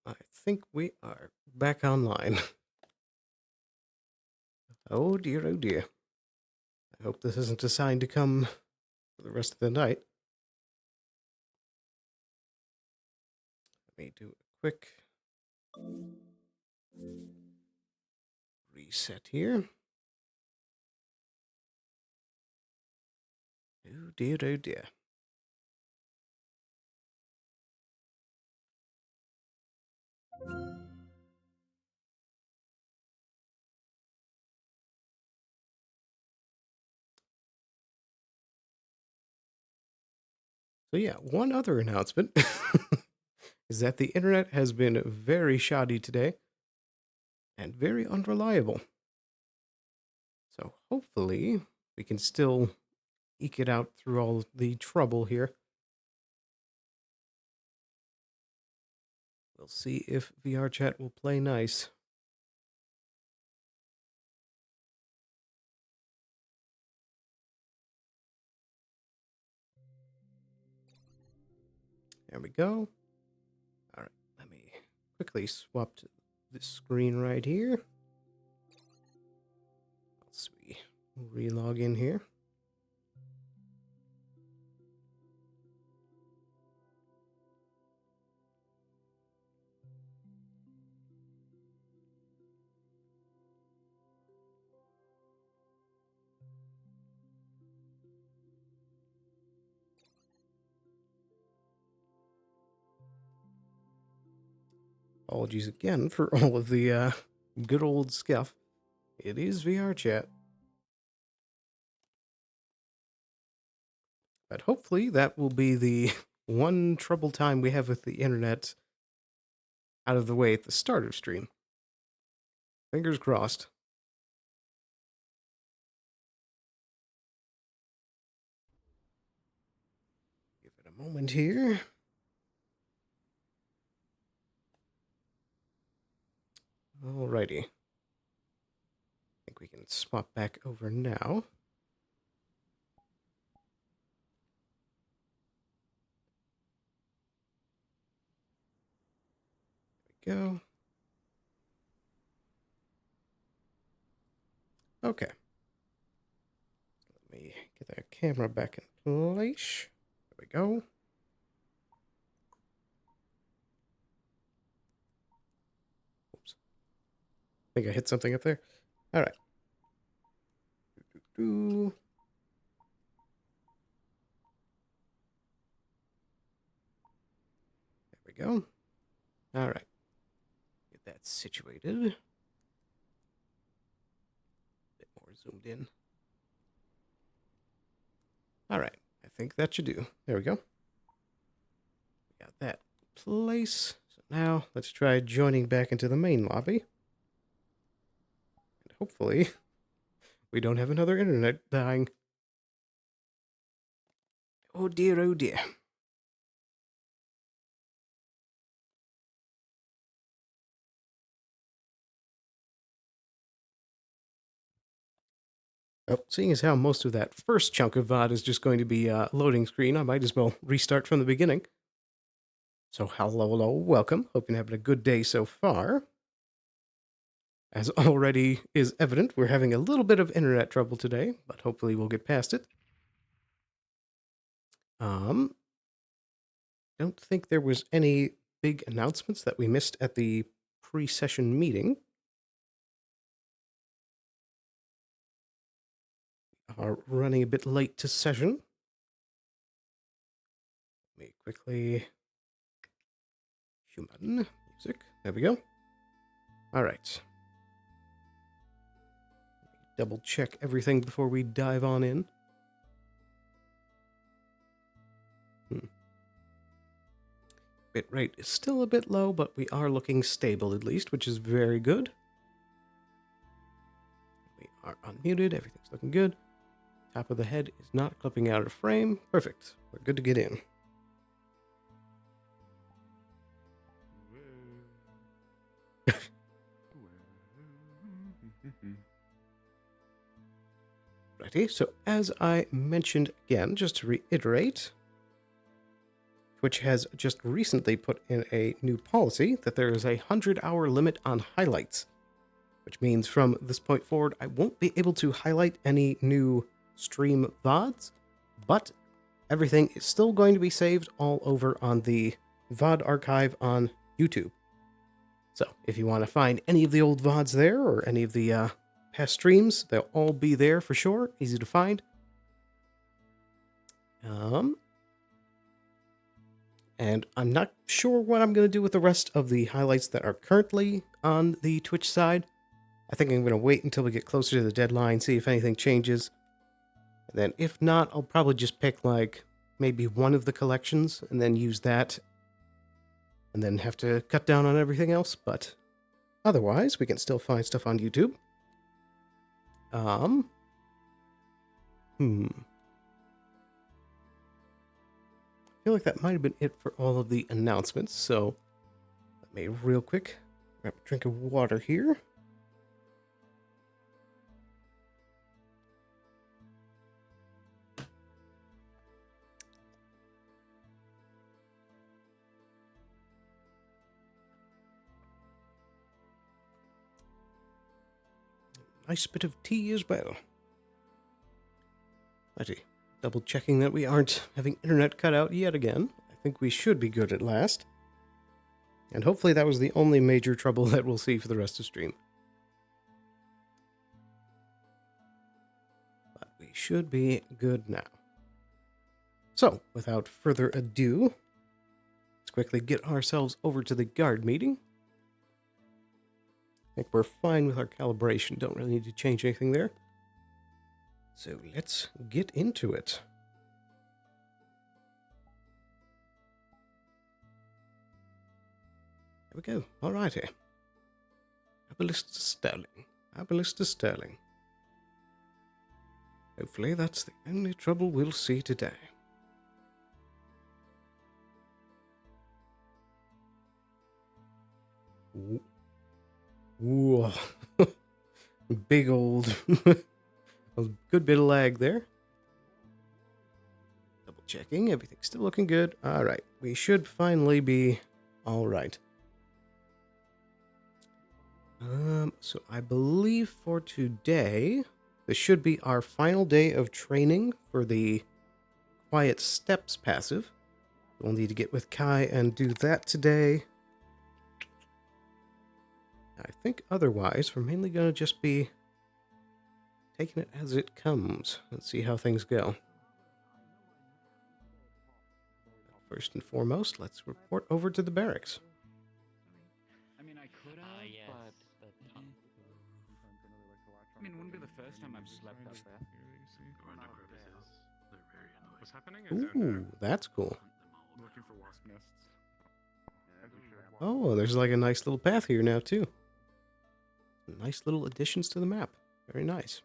I think we are back online. Oh dear, oh dear. I hope this isn't a sign to come for the rest of the night. Let me do a quick reset here. Oh dear, oh dear. So yeah, one other announcement is that the internet has been very shoddy today and very unreliable. So hopefully we can still eke it out through all the trouble here. We'll see if VR chat will play nice. There we go. All right, let me quickly swap to this screen right here. Let's re-log in here. Apologies again for all of the good old scuff. It is VR chat. But hopefully that will be the one trouble time we have with the internet out of the way at the start of stream. Fingers crossed. Give it a moment here. Alrighty. I think we can swap back over now. There we go. Okay. Let me get that camera back in place. There we go. Oops. I think I hit something up there. All right. There we go. All right. Get that situated. A bit more zoomed in. All right. I think that should do. There we go. We got that in place. So now let's try joining back into the main lobby. And hopefully we don't have another internet dying. Oh dear, oh dear. Oh, seeing as how most of that first chunk of VOD is just going to be loading screen, I might as well restart from the beginning. So hello, welcome. Hope you're having a good day so far. As already is evident, we're having a little bit of internet trouble today, but hopefully we'll get past it. Don't think there was any big announcements that we missed at the pre-session meeting. We are running a bit late to session. Let me quickly... Human music. There we go. All right. Double check everything before we dive on in. Bitrate is still a bit low, but we are looking stable at least, which is very good. We are unmuted. Everything's looking good. Top of the head is not clipping out of frame. Perfect. We're good to get in. Righty, so as I mentioned again, just to reiterate, Twitch has just recently put in a new policy that there is a 100-hour limit on highlights, which means from this point forward, I won't be able to highlight any new stream VODs, but everything is still going to be saved all over on the VOD archive on YouTube. So if you want to find any of the old VODs there or any of the past streams, they'll all be there for sure. Easy to find. And I'm not sure what I'm going to do with the rest of the highlights that are currently on the Twitch side. I think I'm going to wait until we get closer to the deadline, see if anything changes. And then if not, I'll probably just pick like maybe one of the collections and then use that. And then have to cut down on everything else. But otherwise, we can still find stuff on YouTube. I feel like that might have been it for all of the announcements, so let me real quick grab a drink of water here. Nice bit of tea as well. Righty. Double checking that we aren't having internet cut out yet again. I think we should be good at last. And hopefully that was the only major trouble that we'll see for the rest of stream. But we should be good now. So, without further ado, let's quickly get ourselves over to the guard meeting. I think we're fine with our calibration. Don't really need to change anything there. So let's get into it. There we go. Alrighty. Aballister Sterling. Aballister Sterling. Hopefully that's the only trouble we'll see today. Whoa. Big old... A good bit of lag there. Double checking. Everything's still looking good. Alright. We should finally be alright. So I believe for today, this should be our final day of training for the Quiet Steps passive. We'll need to get with Kai and do that today. I think otherwise, we're mainly going to just be taking it as it comes and see how things go. First and foremost, let's report over to the barracks. I mean, I could have, yes, but... I mean, it wouldn't be the first time I've slept up there. What's happening? Ooh, that's cool. Looking for wasp nests. Oh, there's like a nice little path here now, too. Nice little additions to the map. Very nice.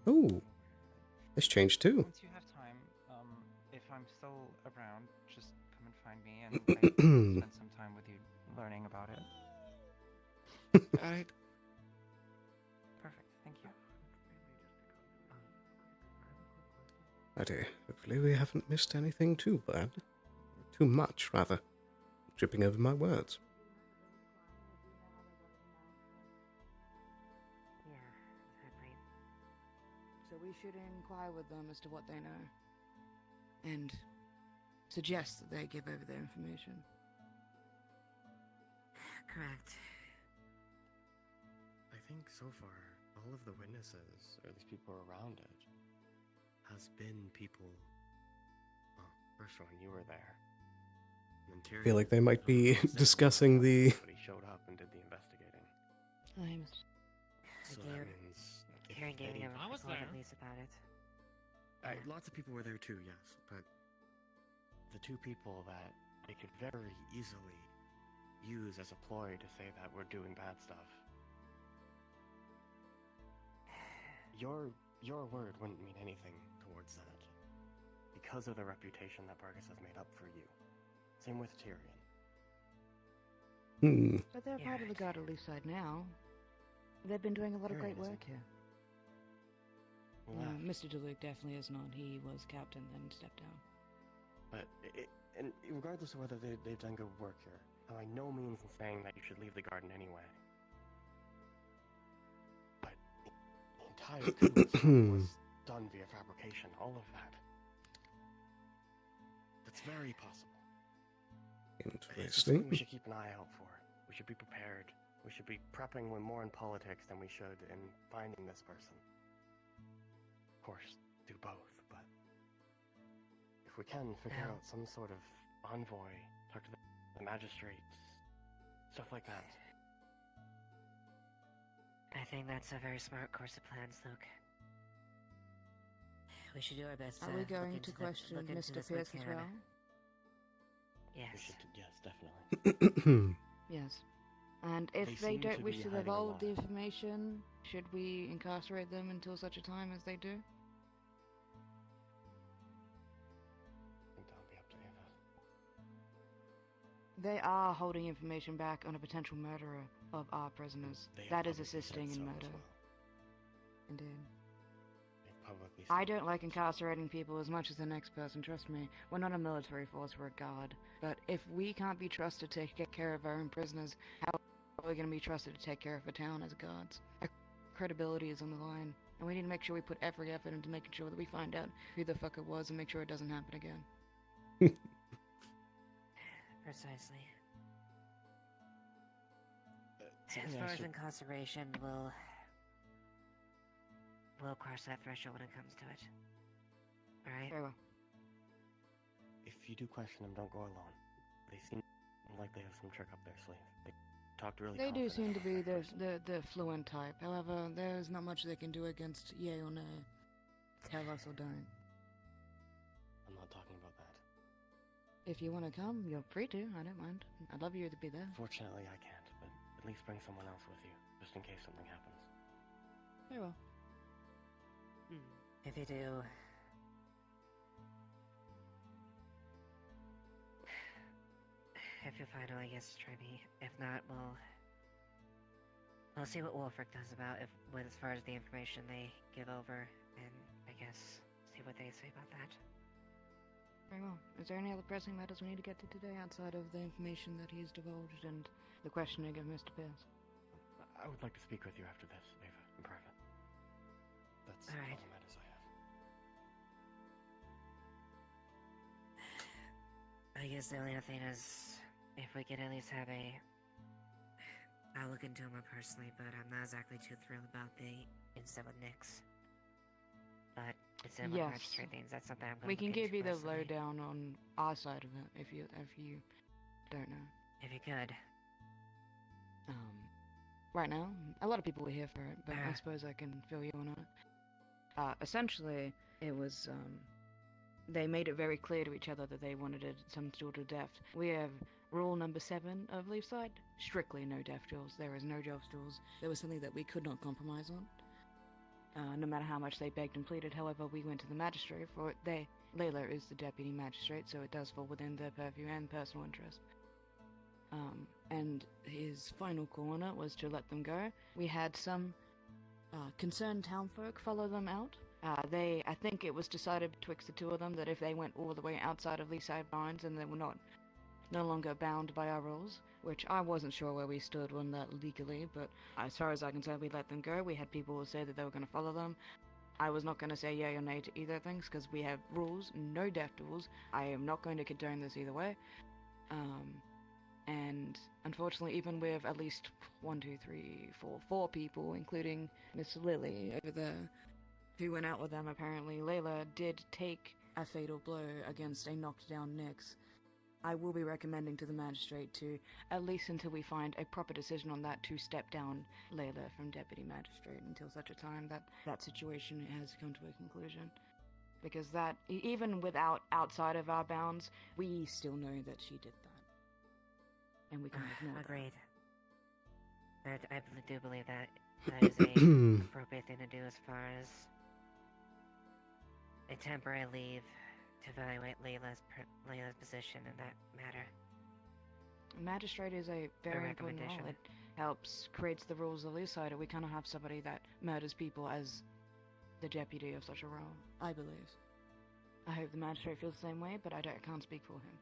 Ooh, this changed too. Once you have time, if I'm still around, just come and find me and I can spend some time with you learning about it. Alright. Perfect, thank you. Righty, hopefully we haven't missed anything too bad. Too much, rather. Tripping over my words. So we should inquire with them as to what they know, and suggest that they give over their information. Correct. I think so far, all of the witnesses, or at least people around it, has been people... Well, first one, you were there. I feel like they might be discussing the... Somebody showed up and did the investigating. So that means... Karen gave me a I was report there. at least about it. Lots of people were there too, yes, but the two people that they could very easily use as a ploy to say that we're doing bad stuff. Your word wouldn't mean anything towards that, because of the reputation that Vargas has made up for you. Same with Tyrion. But they're part of the right. guard at Leafside now. They've been doing a lot of Marion great work isn't. here. He No, left. Mr. DeLuke definitely is not. He was captain, then stepped down. But and regardless of whether they've done good work here, I'm by no means in saying that you should leave the garden anyway. But the entire coup itself was done via fabrication. All of that. That's very possible. It's just something we Interesting. should keep an eye out for. We should be prepared. We should be prepping more in politics than we should in finding this person. Of course, do both, but if we can figure Now- out some sort of envoy, talk to the magistrates, stuff like that. I think that's a very smart course of plans, Luke. We should do our best Are to we going look to into question look into Mr. this Pierce as McCann. well? We Yes. should, yes, definitely. Yes. And if They they seem don't to wish be to hiding a divulge the lot. information, should we incarcerate them until such a time as they do? I think that'll be up to Ava. They are holding information back on a potential murderer of our prisoners. They have That is publicly said assisting in so as murder. well. Indeed. They've publicly I said don't that like as well. incarcerating people as much as the next person, trust me. We're not a military force, we're a guard. But if we can't be trusted to take care of our own prisoners, how are we going to be trusted to take care of a town as guards? Our credibility is on the line, and we need to make sure we put every effort into making sure that we find out who the fuck it was and make sure it doesn't happen again. Precisely. Something As I far as should- incarceration, we'll cross that threshold when it comes to it. Alright? Very well. If you do question them, don't go alone. They seem like they have some trick up their sleeve. They talked really They do seem to be confident. the fluent type. However, there's not much they can do against yay or nay. Tell us or don't. I'm not talking about that. If you want to come, you're free to. I don't mind. I'd love you to be there. Fortunately, I can't, but at least bring someone else with you, just in case something happens. Very well. If you do... If you find out, I guess try me. If not, we'll see what Wolfric does about with as far as the information they give over, and I guess see what they say about that. Very well. Is there any other pressing matters we need to get to today outside of the information that he's divulged and the questioning of Mr. Pierce? I would like to speak with you after this, Ava, in private. That's All right. all the matters I have. I guess the only other thing is, if we could at least have a... I'll look into it more personally, but I'm not exactly too thrilled about the incident with Nyx. But instead of Yes. magistrate things, that's something I'm going We to can look give you into the personally. lowdown on our side of it if you don't know. If you could. Right now, a lot of people were here for it, but I Ah. suppose I can fill you in on it. Essentially, it was, they made it very clear to each other that they wanted some sort of death. We have rule number 7 of Leafside, strictly no death duels. There is no death duels. There was something that we could not compromise on, no matter how much they begged and pleaded. However, we went to the magistrate for it. Layla is the deputy magistrate, so it does fall within their purview and personal interest. And his final call on it was to let them go. We had some concerned townfolk follow them out. I think it was decided betwixt the two of them that if they went all the way outside of Leaside Barnes, then they were no longer bound by our rules, which I wasn't sure where we stood on that legally, but as far as I can tell, we let them go. We had people who say that they were going to follow them. I was not going to say yay or nay to either things, because we have rules, no death duels. I am not going to condone this either way. And unfortunately, even with at least 4 people, including Miss Lily over there, who went out with them apparently, Layla did take a fatal blow against a knocked down Nyx. I will be recommending to the magistrate to, at least until we find a proper decision on that, to step down Layla from deputy magistrate until such a time that that situation has come to a conclusion. Because that, even without outside of our bounds, we still know that she did that. And we can't ignore that. Agreed. I do believe that is a appropriate thing to do as far as a temporary leave to evaluate Layla's position in that matter. Magistrate is a very important role. recommendation. It helps creates the rules of Leaside. We cannot have somebody that murders people as the deputy of such a role, I believe. I hope the magistrate feels the same way, but I can't speak for him.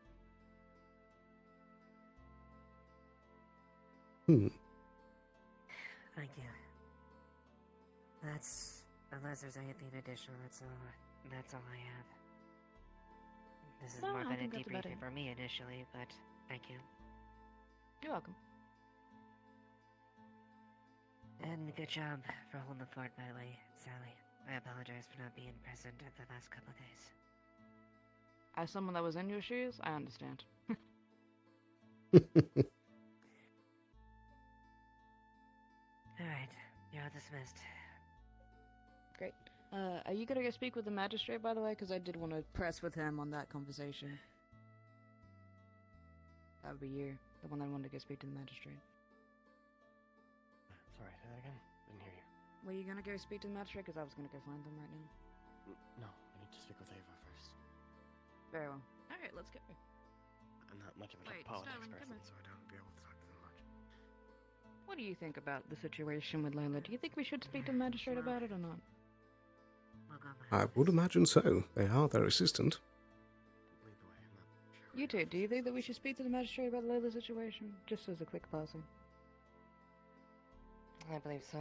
Thank you. Unless there's anything additional, that's all I have. This has No, more I been a think that's about debriefing it. for me initially, but thank you. You're welcome. And good job for holding the fort, by the way, Sally. I apologize for not being present at the last couple of days. As someone that was in your shoes, I understand. Alright, you're all dismissed. Great. Are you gonna go speak with the magistrate, by the way? Because I did want to press with him on that conversation. That would be you, the one that wanted to go speak to the magistrate. Sorry, say that again? Didn't hear you. Were you gonna go speak to the magistrate? Because I was gonna go find them right now. No, I need to speak with Ava first. Very well. Alright, let's go. I'm not much of a Wait, politics Sterling, come person, in. so I don't be able to talk to them much. What do you think about the situation with Layla? Do you think we should speak to the magistrate about it or not? We'll go I behind would this. imagine so. They are their assistant. Lead the way, I'm not sure. You two, do you think that we should speak to the magistrate about Layla's situation? Just as a quick passing. I believe so.